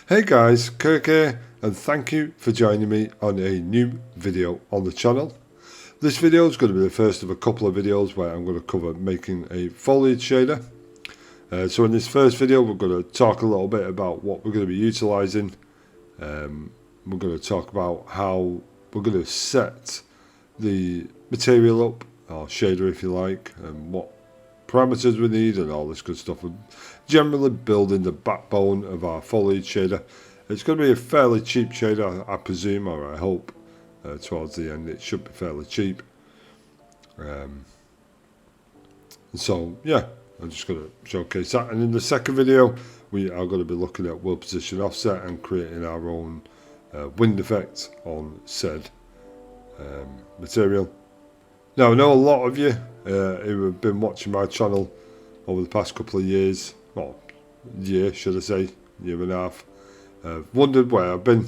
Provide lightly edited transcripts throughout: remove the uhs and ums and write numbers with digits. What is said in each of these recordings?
Hey guys, Kirk here, and thank you for joining me on a new video on the channel. This video is going to be the first of a couple of videos where I'm going to cover making a foliage shader. So in this first video we're going to talk a little bit about what we're going to be utilising. We're going to talk about how we're going to set the material up, or shader if you like, and what parameters we need and all this good stuff, and generally building the backbone of our foliage shader. It's going to be a fairly cheap shader, I presume, or I hope. Towards the end it should be fairly cheap. So yeah, I'm just going to showcase that, and in the second video we are going to be looking at world position offset and creating our own wind effect on said material. Now I know a lot of you who have been watching my channel over the past couple of years, well, year should I say, year and a half, wondered where I've been.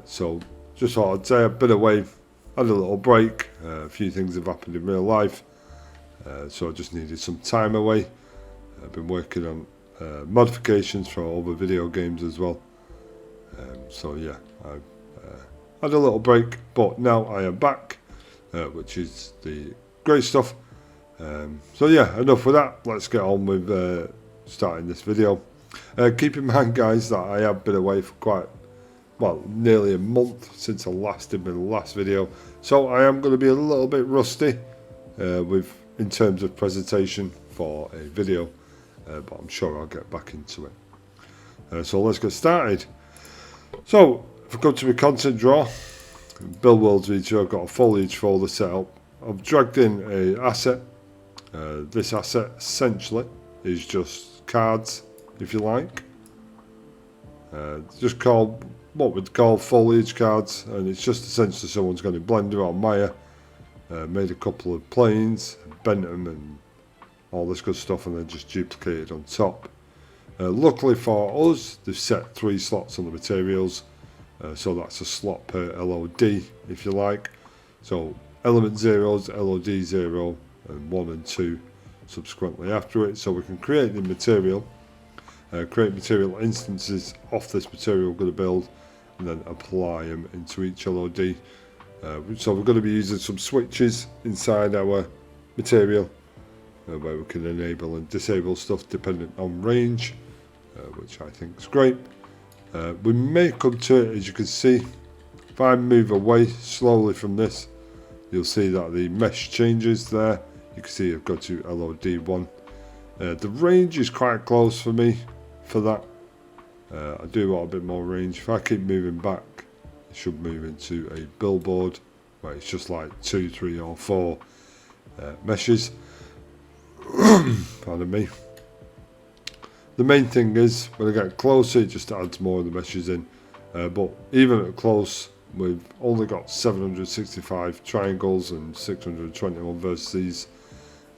So just thought I'd say I've been away, had a little break, a few things have happened in real life, so I just needed some time away. I've been working on modifications for other video games as well. So yeah, I've had a little break, but now I am back, which is the great stuff. So yeah, enough with that, let's get on with starting this video. Keep in mind guys that I have been away for quite, well, nearly a month since I last did my last video, so I am going to be a little bit rusty in terms of presentation for a video, but I'm sure I'll get back into it. So let's get started. So if I go to my content drawer, Build Worlds V2, I've got a foliage folder set up. I've dragged in a asset. This asset essentially is just cards, if you like. Just called what we'd call foliage cards, and it's just essentially someone's gone in Blender or Maya, made a couple of planes, bent them and all this good stuff, and then just duplicated on top. Luckily for us, they've set 3 slots on the materials, so that's a slot per LOD, if you like. So element 0's LOD 0 and 1 and 2 subsequently after it, so we can create the material, create material instances off this material we're going to build, and then apply them into each LOD. So we're going to be using some switches inside our material where we can enable and disable stuff depending on range, which I think is great. We may come to it, as you can see. If I move away slowly from this, you'll see that the mesh changes there. You can see I've got to LOD1. The range is quite close for me for that. I do want a bit more range. If I keep moving back, it should move into a billboard where it's just like 2, 3 or 4 meshes. Pardon me. The main thing is when I get closer it just adds more of the meshes in, but even at close we've only got 765 triangles and 621 vertices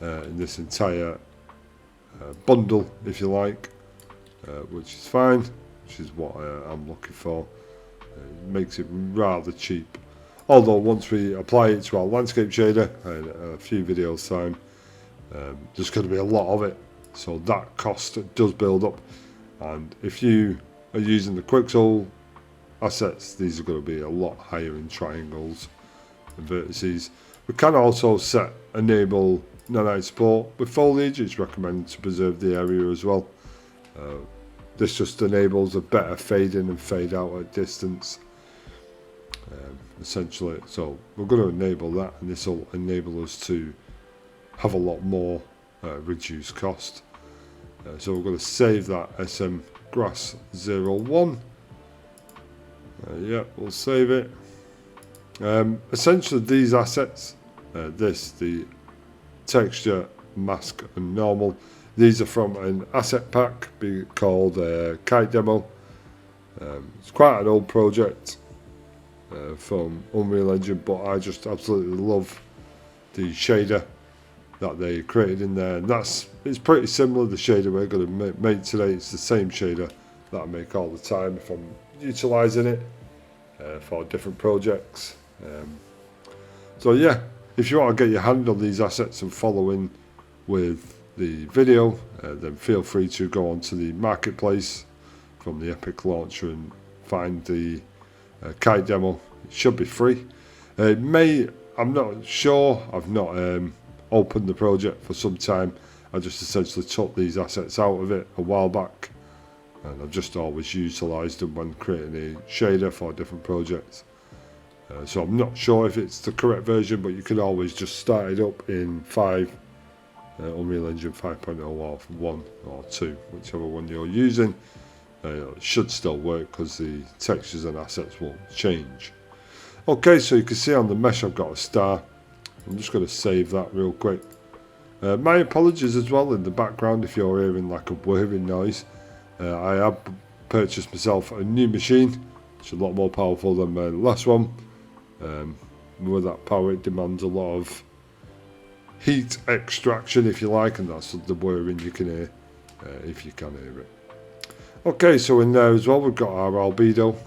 in this entire bundle, if you like, which is fine, which is what I'm looking for. It makes it rather cheap, although once we apply it to our landscape shader in a few videos time, there's going to be a lot of it, so that cost does build up. And if you are using the Quixel assets, these are going to be a lot higher in triangles and vertices. We can also set enable nanite support with foliage. It's recommended to preserve the area as well. This just enables a better fade in and fade out at distance, essentially. So we're going to enable that, and this will enable us to have a lot more reduced cost. So we're going to save that SM grass 01. Yeah, we'll save it. Essentially these assets, the texture, mask and normal, these are from an asset pack called Kite Demo. It's quite an old project from Unreal Engine, but I just absolutely love the shader that they created in there, and it's pretty similar to the shader we're going to make today. It's the same shader that I make all the time if I'm utilising it for different projects. So yeah, if you want to get your hand on these assets and follow in with the video, then feel free to go onto the marketplace from the Epic launcher and find the kite demo. It should be free. It may, I'm not sure, I've not opened the project for some time. I just essentially took these assets out of it a while back, and I've just always utilised them when creating a shader for different projects. So I'm not sure if it's the correct version, but you can always just start it up in Unreal Engine 5.0 or 1 or 2, whichever one you're using. It should still work because the textures and assets won't change. Okay, so you can see on the mesh I've got a star. I'm just going to save that real quick. My apologies as well in the background if you're hearing like a whirring noise. I have purchased myself a new machine, which is a lot more powerful than my last one. With that power, it demands a lot of heat extraction, if you like, and that's the whirring you can hear, if you can hear it. Okay, so in there as well, we've got our albedo,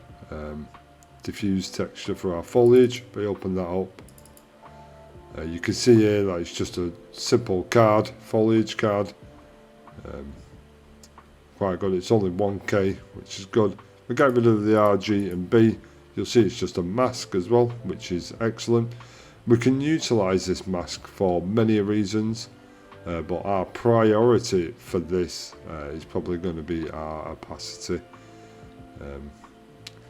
diffuse texture for our foliage. If we open that up, you can see here that it's just a simple card, foliage card. Quite good. It's only 1K, which is good. We get rid of the RG and B. You'll see it's just a mask as well, which is excellent. We can utilise this mask for many reasons, but our priority for this is probably going to be our opacity.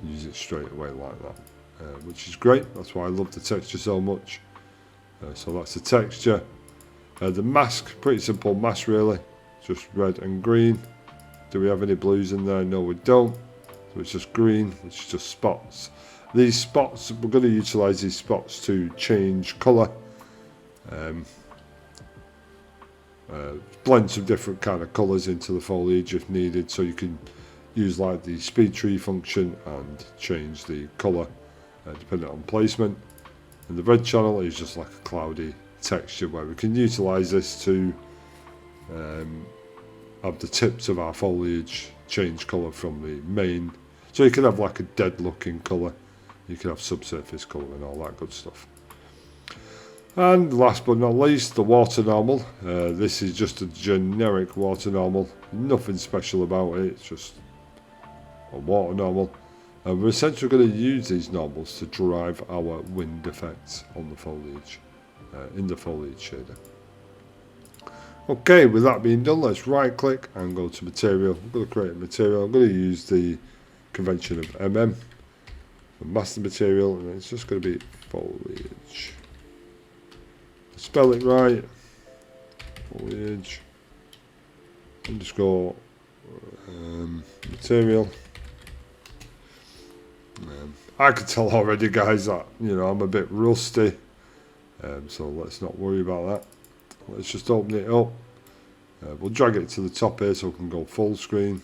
Use it straight away like that, which is great. That's why I love the texture so much. So that's the texture. The mask, pretty simple mask really, just red and green. Do we have any blues in there? No, we don't. So it's just green, which is just spots. These spots, we're going to utilise these spots to change colour. Blend some different kind of colours into the foliage if needed, so you can use like the speed tree function and change the colour depending on placement. And the red channel is just like a cloudy texture where we can utilise this to have the tips of our foliage change colour from the main. So you can have like a dead looking colour, you can have subsurface colour and all that good stuff. And last but not least, the water normal. This is just a generic water normal, nothing special about it, it's just a water normal. And we're essentially going to use these normals to drive our wind effects on the foliage, in the foliage shader. Okay, with that being done, let's right click and go to material. I'm going to create a material. I'm going to use the convention of MM for master material, and it's just going to be foliage. Spell it right. Foliage. Underscore material. I can tell already, guys, that I'm a bit rusty. So let's not worry about that. Let's just open it up. We'll drag it to the top here so we can go full screen.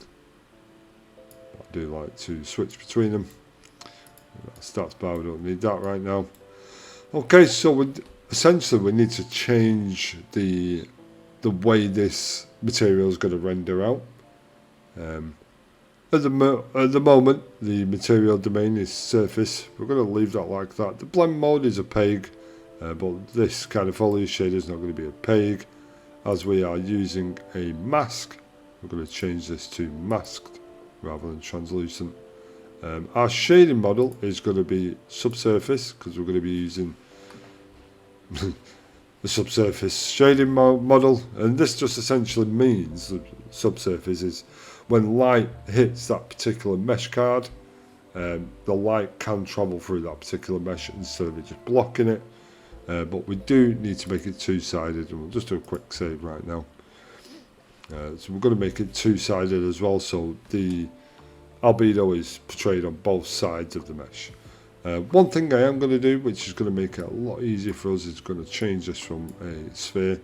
I do like to switch between them. That's bar, we don't need that right now. Okay, so essentially we need to change the way this material is going to render out. At the moment, the material domain is surface. We're going to leave that like that. The blend mode is opaque. But this kind of foliage shader is not going to be opaque. As we are using a mask, we're going to change this to masked rather than translucent. Our shading model is going to be subsurface because we're going to be using the subsurface shading model, and this just essentially means the subsurface is when light hits that particular mesh card, the light can travel through that particular mesh instead of it just blocking it. But we do need to make it two-sided, and we'll just do a quick save right now. So we're going to make it two-sided as well, so the albedo is portrayed on both sides of the mesh. One thing I am going to do, which is going to make it a lot easier for us, is going to change this from a sphere.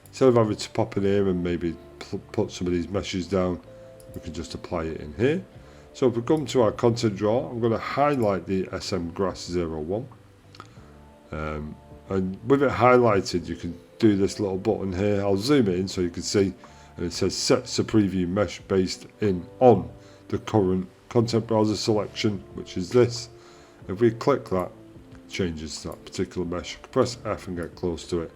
Instead of having to pop in here and maybe put some of these meshes down, we can just apply it in here. So if we come to our content drawer, I'm going to highlight the SM Grass 01. And with it highlighted, you can do this little button here. I'll zoom it in so you can see, and it says sets a preview mesh based on the current content browser selection, which is this. If we click that, it changes that particular mesh. Press F and get close to it.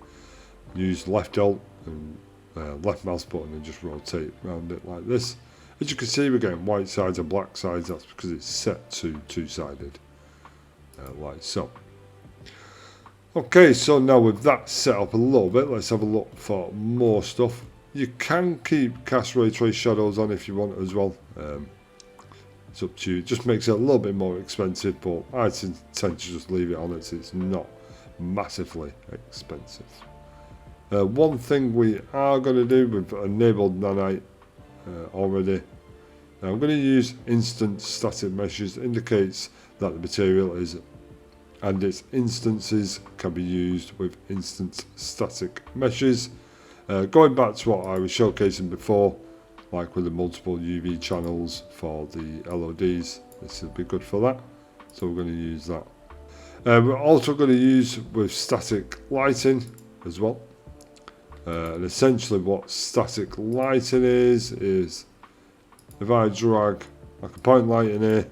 Use left alt and left mouse button and just rotate around it like this. As you can see, we're getting white sides and black sides. That's because it's set to two-sided, like so. Okay, so now with that set up a little bit, let's have a look for more stuff. You can keep cast ray trace shadows on if you want as well. It's up to you. It just makes it a little bit more expensive, but I tend to just leave it on it so it's not massively expensive. One thing we are going to do, we've enabled nanite already. Now I'm going to use instant static meshes. It indicates that the material is and its instances can be used with instant static meshes. Going back to what I was showcasing before, like with the multiple UV channels for the LODs, this will be good for that, so we're going to use that. We're also going to use with static lighting as well, and essentially what static lighting is if I drag like a point light in here,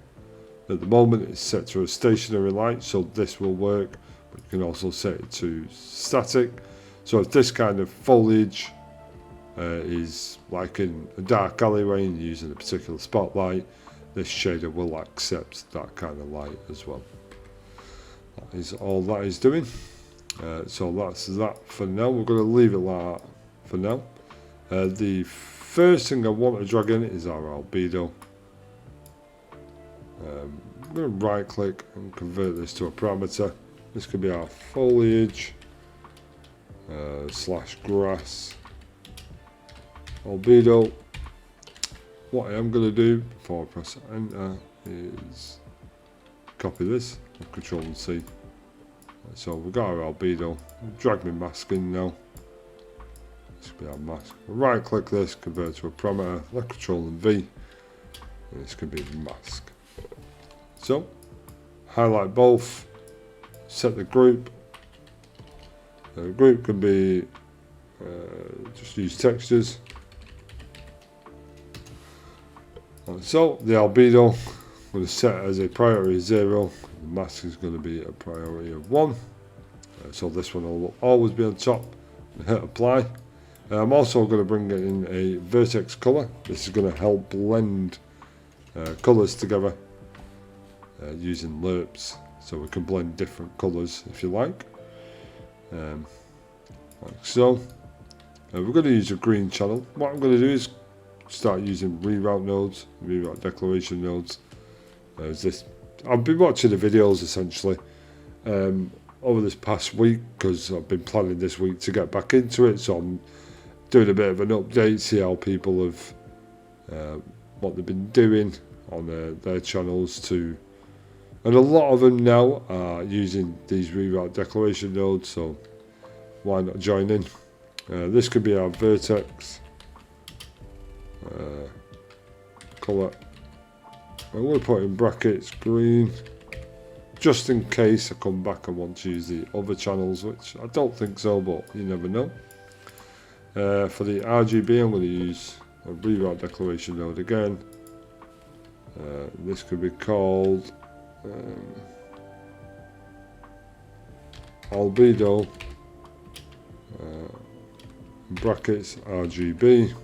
at the moment it's set to a stationary light, so this will work, but you can also set it to static. So if this kind of foliage is like in a dark alleyway and using a particular spotlight, this shader will accept that kind of light as well. That is all that is doing. So that's that for now. We're going to leave it like that for now. The first thing I want to drag in is our albedo. I'm going to right click and convert this to a parameter. This could be our foliage slash grass albedo. What I am going to do before I press enter is copy this and control and C. So we've got our albedo. Drag my mask in now. This could be our mask. Right click this, convert to a parameter, left control and V, and this could be the mask. So highlight both, set the group. The group can be just use textures. So the albedo I'm going to set as a priority 0. The mask is going to be a priority of 1. So this one will always be on top. Hit apply. I'm also going to bring in a Vertex Color. This is going to help blend colours together using lerps. So we can blend different colours if you like. Like so. We're going to use a green channel. What I'm going to do is start using reroute nodes, reroute declaration nodes. I've been watching the videos essentially over this past week because I've been planning this week to get back into it, so I'm doing a bit of an update, see how people have what they've been doing on their channels too. And a lot of them now are using these reroute declaration nodes, so why not join in? This could be our Vertex Color. I'm going to put in brackets green, just in case I come back and want to use the other channels, which I don't think so, but you never know. For the RGB, I'm going to use a reroute declaration node again. This could be called albedo brackets RGB.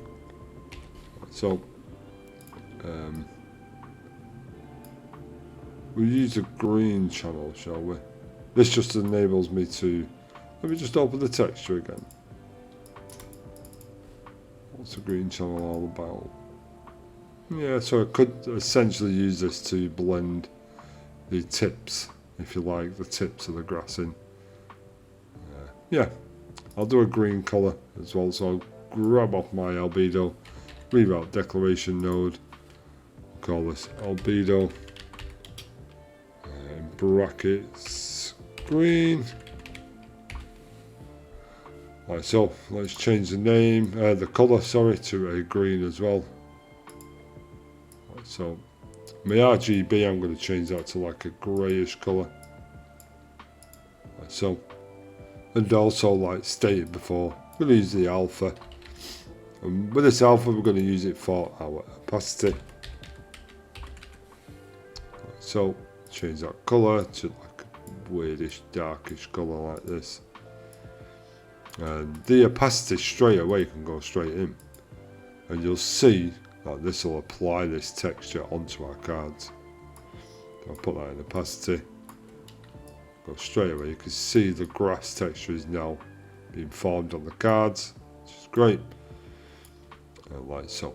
So we'll use a green channel, shall we? This just enables me to, let me just open the texture again. What's the green channel all about? Yeah, so I could essentially use this to blend the tips, if you like, the tips of the grass in. Yeah, I'll do a green colour as well, so I'll grab off my albedo, reroute declaration node, call this albedo, in brackets green. Right, so let's change the name, the colour, sorry, to a green as well. Right, so my RGB, I'm going to change that to like a greyish colour. Right, so, and also like stated before, we're going to use the alpha. And with this alpha, we're going to use it for our opacity. Right, so change that colour to like a weirdish, darkish colour like this. And the opacity straight away can go straight in, and you'll see Like this will apply this texture onto our cards. I'll put that in opacity. Go straight away. You can see the grass texture is now being formed on the cards, which is great. Like so.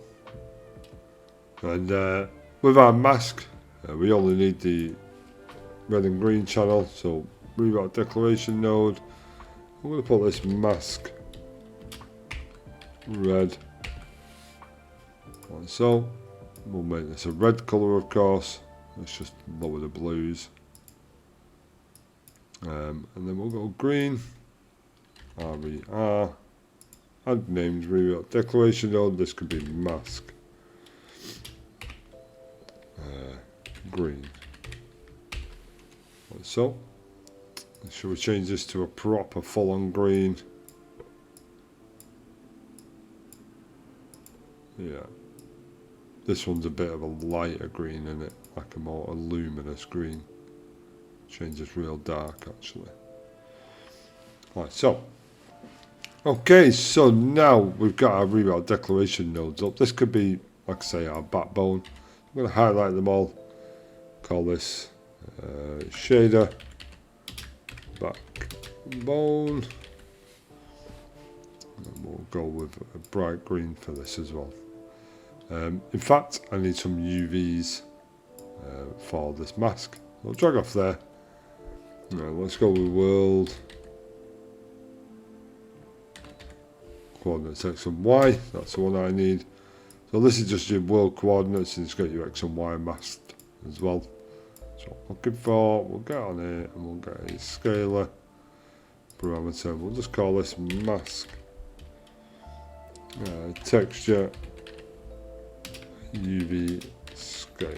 And with our mask, we only need the red and green channel. So reroute declaration node. I'm going to put this mask red. Like so. We'll make this a red colour, of course. Let's just lower the blues. And then we'll go green. RER. Add names, reroute declaration node. This could be mask. Green. Like so. Should we change this to a proper full on green? Yeah. This one's a bit of a lighter green in it, like a more luminous green. Change this real dark actually. Right, so. Okay, so now we've got our reroute declaration nodes up. This could be, like I say, our backbone. I'm going to highlight them all. Call this shader backbone. And we'll go with a bright green for this as well. In fact, I need some UVs for this mask. I'll drag off there. Now, let's go with world coordinates X and Y. That's the one I need. So this is just your world coordinates, and it's got your X and Y masked as well. So looking for, we'll get on it and we'll get a scalar parameter. We'll just call this mask texture UV scale.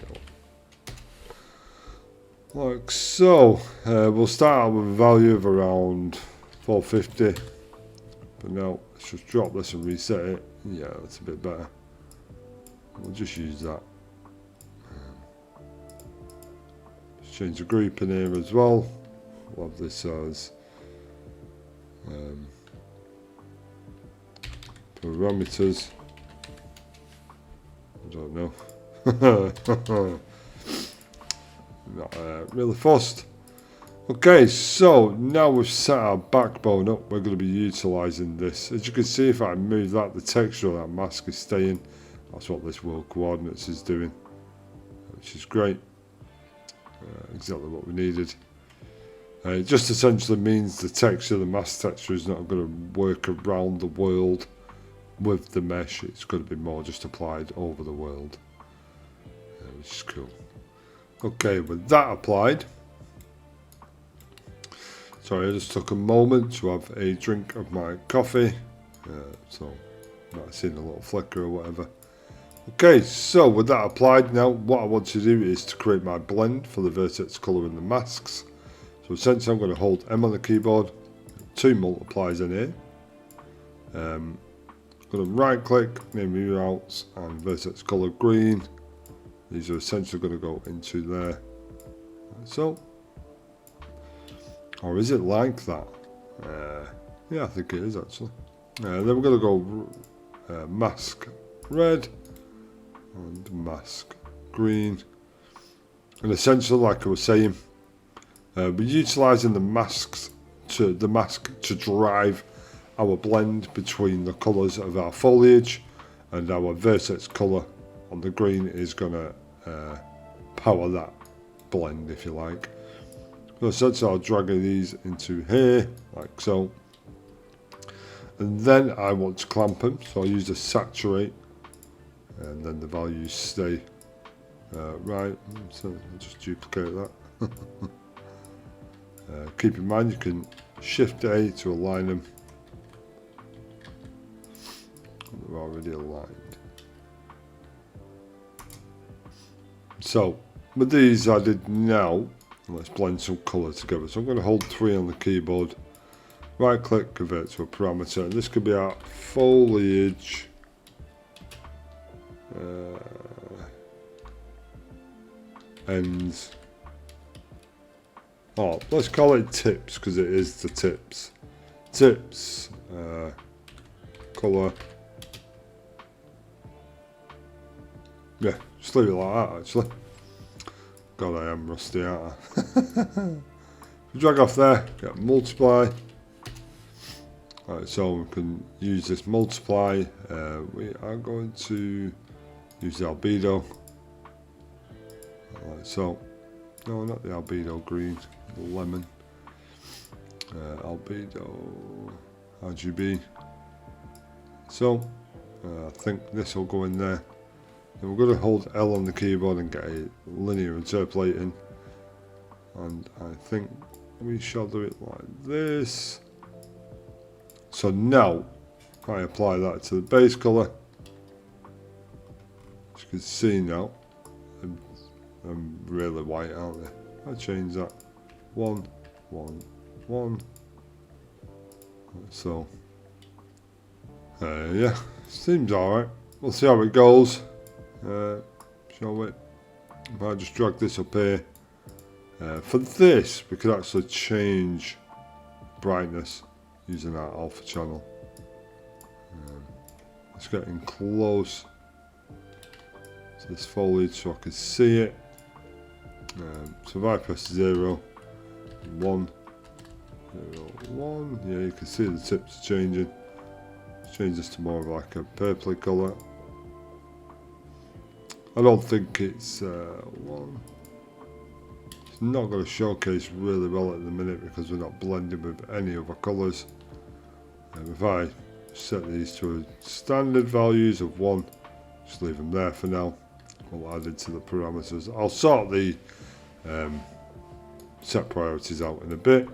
Like so. We'll start out with a value of around 450. But now let's just drop this and reset it. Yeah, that's a bit better. We'll just use that. Let's change the group in here as well. We'll have this as parameters. I don't know. Not really fussed. Okay, so now we've set our backbone up, we're going to be utilising this. As you can see, if I move that, the texture of that mask is staying. That's what this world coordinates is doing, which is great. Exactly what we needed. It just essentially means the texture, the mask texture, is not going to work around the world with the mesh. It's going to be more just applied over the world, which is cool. Okay, with that applied, sorry, I just took a moment to have a drink of my coffee, so you might have seen a little flicker or whatever. Okay, so with that applied, now what I want to do is to create my blend for the Vertex Color in the masks. So essentially I'm going to hold M on the keyboard, 2 multiplies in here. I'm going to right click, name reroutes, and Vertex Color green. These are essentially going to go into there, like so. Or is it like that? Yeah, I think it is actually. Then we're going to go mask red and mask green. And essentially, like I was saying, we're utilising the mask to drive our blend between the colours of our foliage, and our Vertex Color on the green is going to power that blend, if you like. So essentially I'll drag these into here, like so. And then I want to clamp them, so I'll use the saturate, and then the values stay right. So I'll just duplicate that. Keep in mind you can Shift A to align them. They're already aligned. So with these I did now. Let's blend some colour together. So I'm going to hold 3 on the keyboard, right click, convert to a parameter, and this could be our foliage ends. Oh, let's call it tips because it is the tips. Tips colour yeah, just leave it like that actually. God, I am rusty, aren't I? Drag off there, get multiply. Right, so we can use this multiply. We are going to use the albedo. Like so. No, not the albedo green, the lemon. Albedo RGB. So, I think this will go in there. And we're going to hold L on the keyboard and get a linear interpolating. And I think we shall do it like this. So now, I apply that to the base colour. As you can see now, I'm really white, aren't they? I change that. 1, 1, 1. So, yeah, seems alright. We'll see how it goes. Shall we? If I just drag this up here. For this, we could actually change brightness using our alpha channel. Let's get in close to this foliage so I can see it. So if I press 0, 1, 0, 1, yeah, you can see the tips changing. Let's change this to more of like a purpley colour. I don't think it's one. It's not going to showcase really well at the minute because we're not blending with any other colours. If I set these to standard values of 1, just leave them there for now. We'll add it to the parameters. I'll sort the set priorities out in a bit.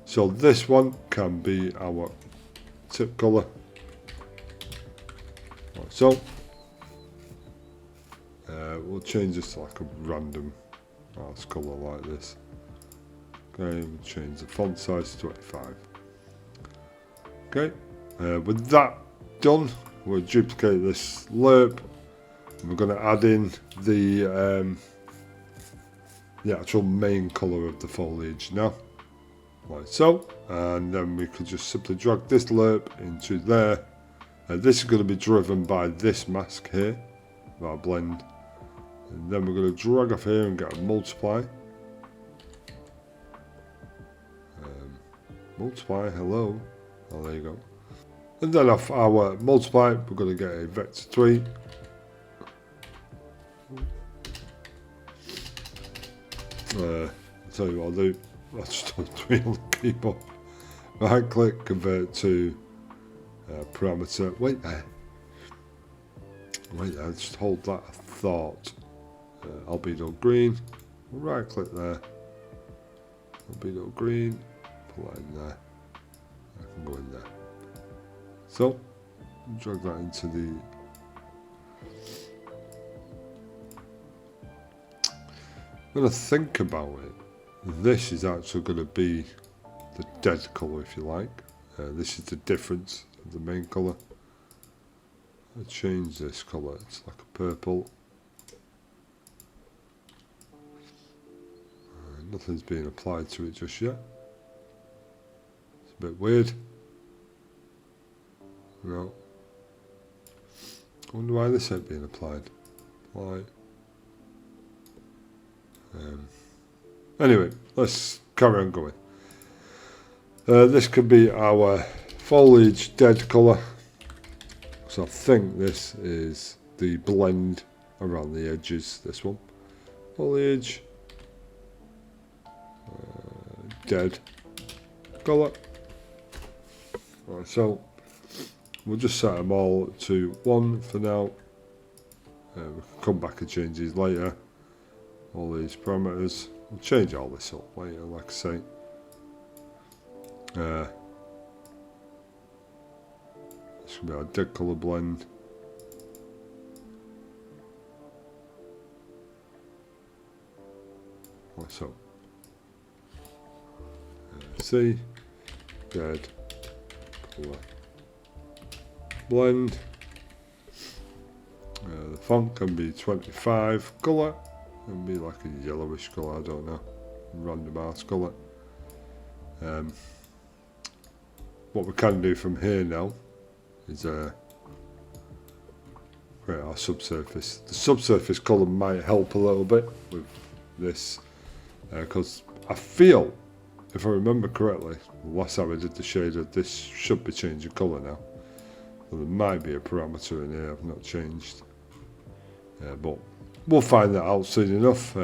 So this one can be our tip colour. Like so. We'll change this to like a random arse colour like this. Okay, we'll change the font size to 25. Okay, with that done, we'll duplicate this lerp. We're going to add in the actual main colour of the foliage now, like so, and then we could just simply drag this lerp into there. This is going to be driven by this mask here, our blend, and then we're going to drag off here and get a multiply. Multiply, hello. Oh, there you go. And then off our multiply, we're going to get a vector 3. I'll tell you what I'll do. I'll just do 3 on the keyboard. Right click, convert to parameter. Wait there. Wait there, just hold that thought. Albedo green. Right click there. Albedo green. Put that in there. I can go in there. So, drag that into the. I'm going to think about it. This is actually going to be the dead colour, if you like. This is the difference of the main colour. I'll change this colour, it's like a purple. Nothing's being applied to it just yet. It's a bit weird. No. I wonder why this ain't being applied. Apply. Anyway, let's carry on going. This could be our foliage dead colour. So I think this is the blend around the edges, this one. Foliage. Dead colour. Right, so we'll just set them all to 1 for now. We can come back and change these later. All these parameters. We'll change all this up later, like I say. This will be our dead colour blend. Like so. See, dead colour blend. The font can be 25 colour. It'll be like a yellowish colour, I don't know. Random arse colour. What we can do from here now is create our subsurface. The subsurface colour might help a little bit with this, because I feel, if I remember correctly, last time I did the shader, this should be changing colour now. So there might be a parameter in here I've not changed, but we'll find that out soon enough.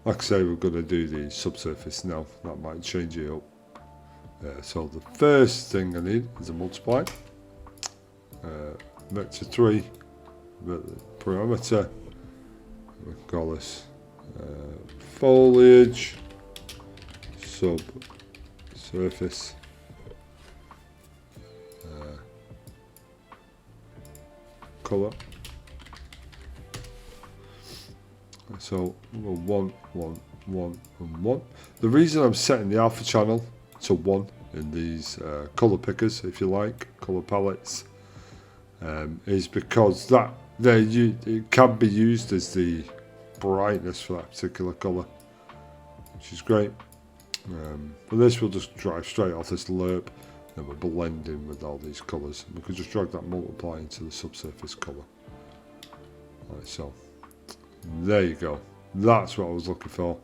Like I say, we're going to do the subsurface now. That might change it up. So the first thing I need is a multiply. Vector 3, parameter. We'll call this foliage subsurface. Color. So we'll 1, 1, 1, and 1. The reason I'm setting the alpha channel to 1 in these color pickers, if you like, color palettes, is because it can be used as the brightness for that particular color, which is great. For this, we'll just drive straight off this lerp, and we'll blend in with all these colors. We can just drag that multiply into the subsurface color. Like so. There you go. That's what I was looking for.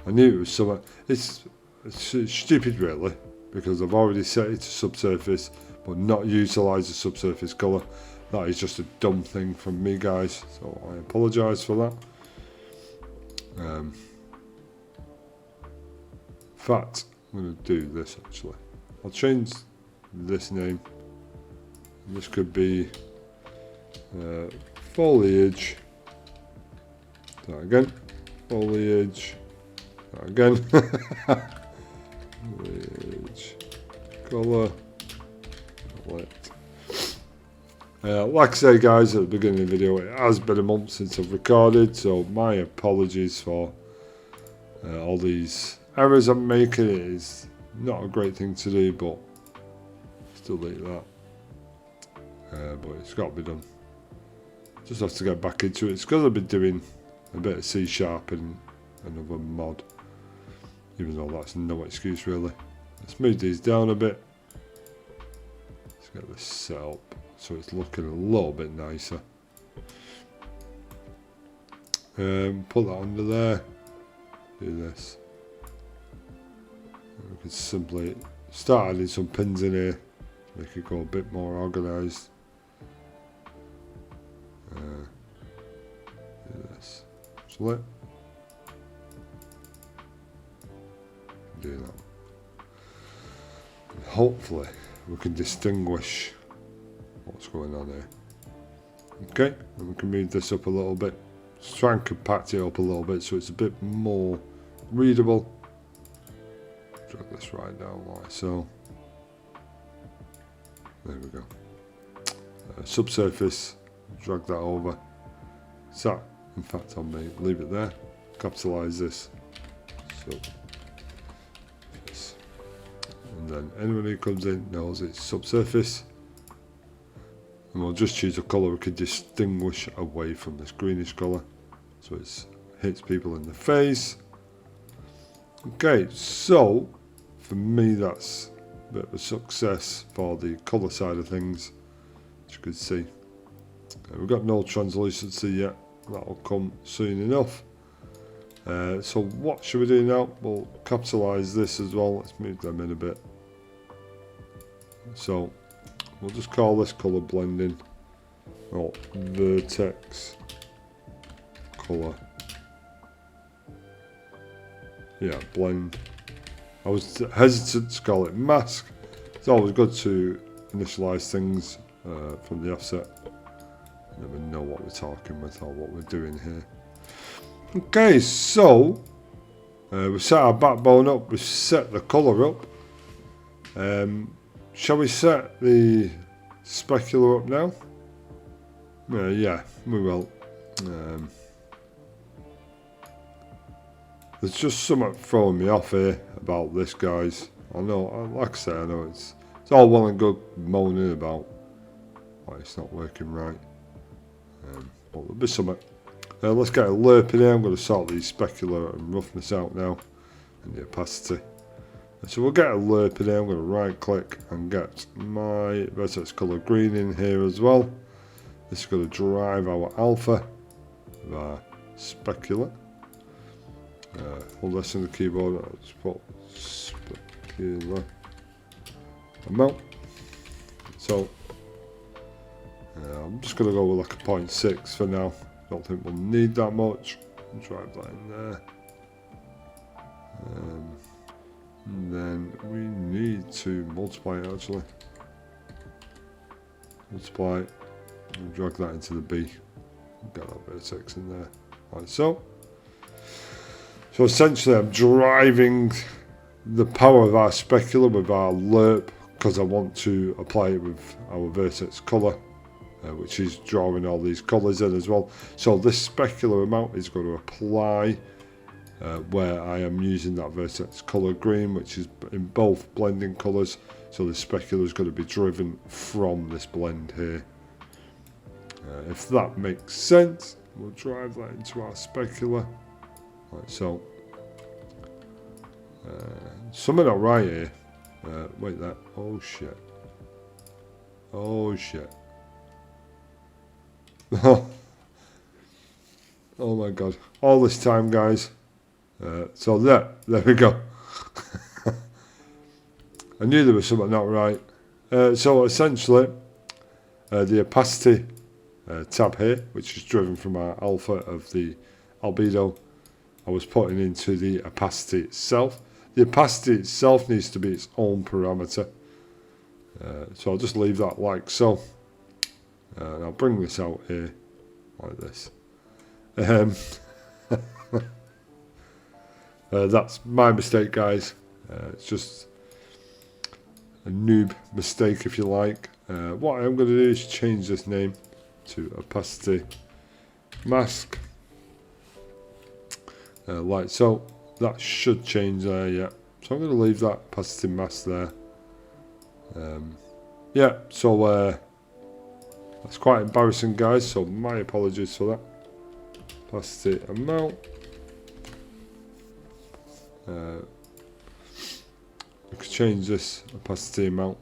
I knew it was something. It's stupid, really, because I've already set it to subsurface, but not utilise the subsurface colour. That is just a dumb thing from me, guys. So I apologise for that. In fact, I'm going to do this actually. I'll change this name. This could be foliage. That again. Foliage. That again. Foliage. Color. Like I say, guys, at the beginning of the video, it has been a month since I've recorded, so my apologies for all these errors I'm making. It is not a great thing to do, but still delete that. But it's got to be done. Just have to get back into it. It's because I've been doing a bit of C# and another mod, even though that's no excuse really. Let's move these down a bit. Let's get this set up so it's looking a little bit nicer. Put that under there. Do this. We can simply start adding some pins in here, make it go a bit more organised. Do this. Select. Do that. And hopefully we can distinguish what's going on here. Okay, and we can move this up a little bit. Just try and compact it up a little bit so it's a bit more readable. Drag this right down like so. There we go. Subsurface, drag that over. So, in fact, I'll leave it there. Capitalise this. So, yes. And then anyone who comes in knows it's subsurface. And we'll just choose a colour we can distinguish away from this greenish colour, so it hits people in the face. Okay, so for me that's a bit of a success for the colour side of things, as you can see. We've got no translucency yet, that'll come soon enough. So what should we do now? We'll capitalise this as well. Let's move them in a bit. So we'll just call this colour blending, or Vertex Color. Yeah, blend. I was hesitant to call it mask. It's always good to initialise things from the offset. Never know what we're talking with or what we're doing here. Okay, so we set our backbone up, we set the colour up. Shall we set the specular up now? Yeah, we will. There's just something throwing me off here about this, guys. I know, like I say, I know it's all well and good moaning about why it's not working right. But there'll be something. Let's get a lerp in here. I'm going to sort the specular and roughness out now, and the opacity. So we'll get a lerp in here. I'm going to right click and get my Vertex Color green in here as well. This is going to drive our alpha of our specular. Hold this on the keyboard. I'll just put specular amount. So I'm just going to go with like a 0.6 for now. Don't think we'll need that much. Drive that in there. And then we need to multiply it actually. Multiply and drag that into the B. Get that vertex in there. Like so. So essentially I'm driving the power of our specular with our lerp because I want to apply it with our Vertex Color, which is drawing all these colours in as well. So this specular amount is going to apply where I am using that Vertex Color green, which is in both blending colours. So the specular is going to be driven from this blend here. If that makes sense, we'll drive that into our specular. Like so. Something not right here. Wait that. Oh shit. Oh shit. Oh my god. All this time, guys. So there we go. I knew there was something not right. So essentially, the opacity tab here, which is driven from our alpha of the albedo, I was putting into the opacity itself. The opacity itself needs to be its own parameter. So I'll just leave that like so. And I'll bring this out here like this. That's my mistake, guys. It's just a noob mistake, if you like. What I'm going to do is change this name to opacity mask. Like so. That should change there, yeah. So I'm going to leave that opacity mask there. Yeah, so that's quite embarrassing, guys. So my apologies for that. Opacity amount. We could change this opacity amount.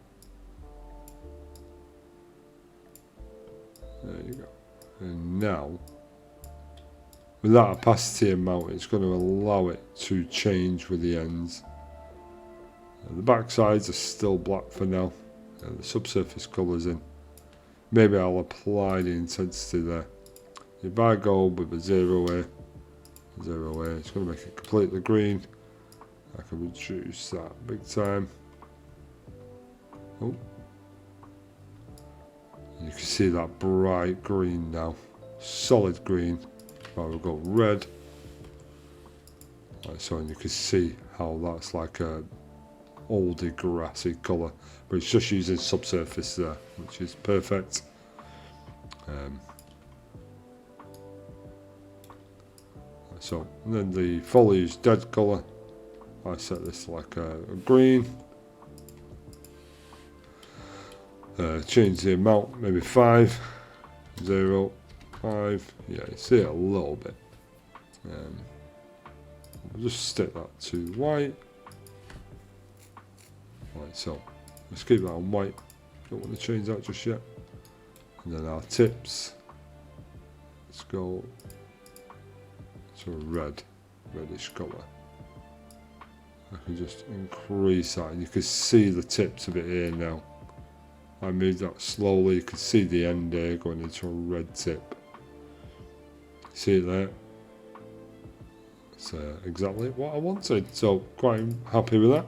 There you go. And now, with that opacity amount, it's going to allow it to change with the ends. The back sides are still black for now. The subsurface colours in. Maybe I'll apply the intensity there. If I go with a 0 here, it's going to make it completely green. I can reduce that big time. Oh. You can see that bright green now. Solid green. Right, we've got red. Like so, and you can see how that's like a oldie grassy colour. But it's just using subsurface there, which is perfect. So, and then the foliage dead colour. I set this like a green. Change the amount, maybe 5, 0, 5. Yeah, you see it a little bit. I'll just stick that to white. Right, so let's keep that on white. Don't want to change that just yet. And then our tips. Let's go to a reddish colour. I can just increase that, and you can see the tips of it here now. I moved that slowly. You can see the end there going into a red tip. See it there? It's exactly what I wanted. So quite happy with that.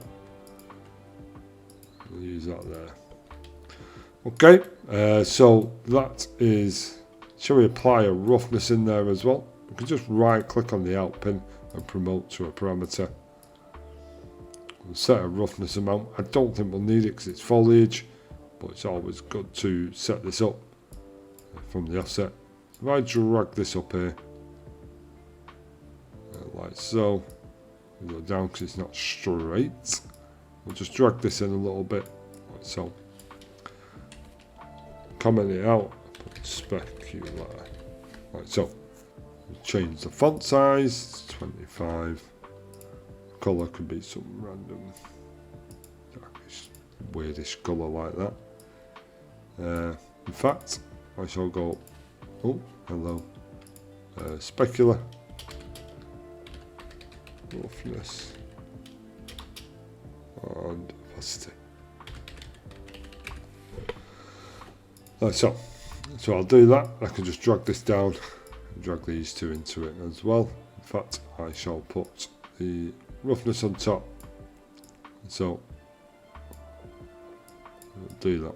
I'll use that there. Okay, so that is. Shall we apply a roughness in there as well? We can just right click on the out pin and promote to a parameter. We'll set a roughness amount. I don't think we'll need it because it's foliage, but it's always good to set this up from the offset. If I drag this up here, like so, we'll go down because it's not straight. We'll just drag this in a little bit, like so. Comment it out, put specular, like so. We'll change the font size to 25. Colour could be some random darkish, weirdish colour like that. In fact, I shall go Oh, hello. Specular. Roughness. And opacity. So I'll do that. I can just drag this down and drag these two into it as well. In fact, I shall put the roughness on top. So I'll do that.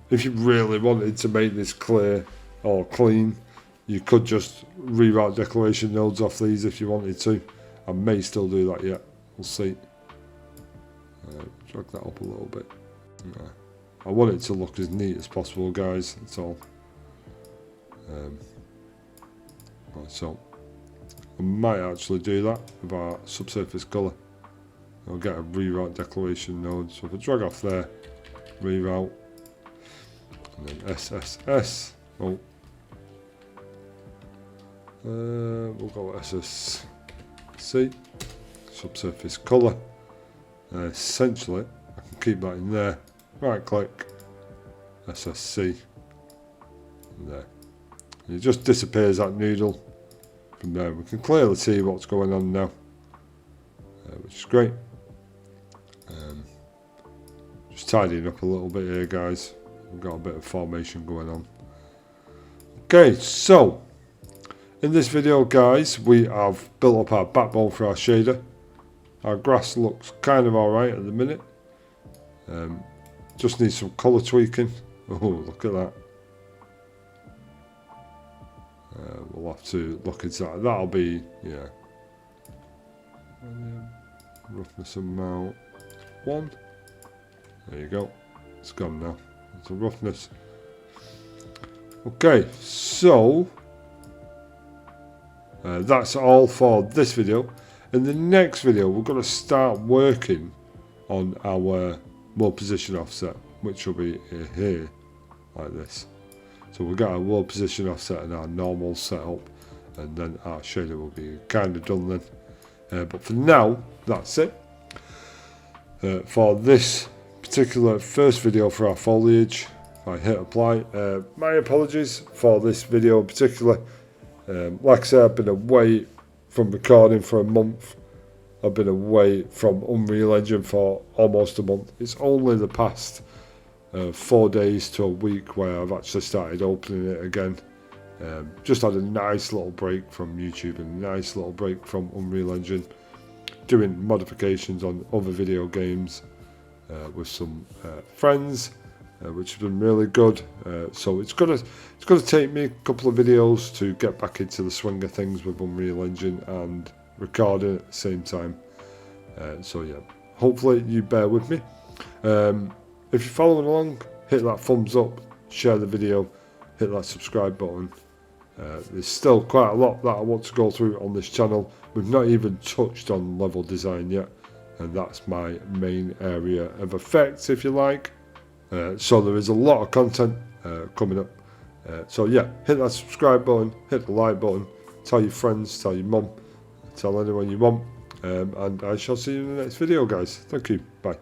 If you really wanted to make this clear or clean, you could just reroute declaration nodes off these if you wanted to. I may still do that yet. We'll see. Drag that up a little bit. I want it to look as neat as possible, guys. That's all. Right, so I might actually do that with our subsurface color. I'll get a reroute declaration node. So if I drag off there, reroute, and then SSS. Oh, we'll go SSC, subsurface color. Essentially, I can keep that in there. Right click, SSC, and there. And it just disappears that noodle from there. We can clearly see what's going on now, which is great. Just tidying up a little bit here, guys. We've got a bit of formation going on. Okay, so in this video, guys, we have built up our backbone for our shader. Our grass looks kind of alright at the minute. Just needs some colour tweaking. Oh, look at that. We'll have to look into that. That'll be, yeah. Roughness amount 1. There you go. It's gone now. It's a roughness. Okay, so that's all for this video. In the next video, we're going to start working on our world position offset, which will be here, like this. So we've got our world position offset and our normal setup, and then our shader will be kind of done then. But for now, that's it. For this particular first video for our foliage, if I hit apply, my apologies for this video in particular. Like I said, I've been away from recording for a month. I've been away from Unreal Engine for almost a month. It's only the past 4 days to a week where I've actually started opening it again. Just had a nice little break from YouTube and a nice little break from Unreal Engine, doing modifications on other video games with some friends, which has been really good. So it's gonna take me a couple of videos to get back into the swing of things with Unreal Engine and recording at the same time. So yeah, hopefully you bear with me. If you're following along, hit that thumbs up, share the video, hit that subscribe button. There's still quite a lot that I want to go through on this channel. We've not even touched on level design yet, and that's my main area of effects, if you like. So there is a lot of content coming up. So yeah, hit that subscribe button, hit the like button, tell your friends, tell your mum, tell anyone you want, and I shall see you in the next video, guys. Thank you, bye.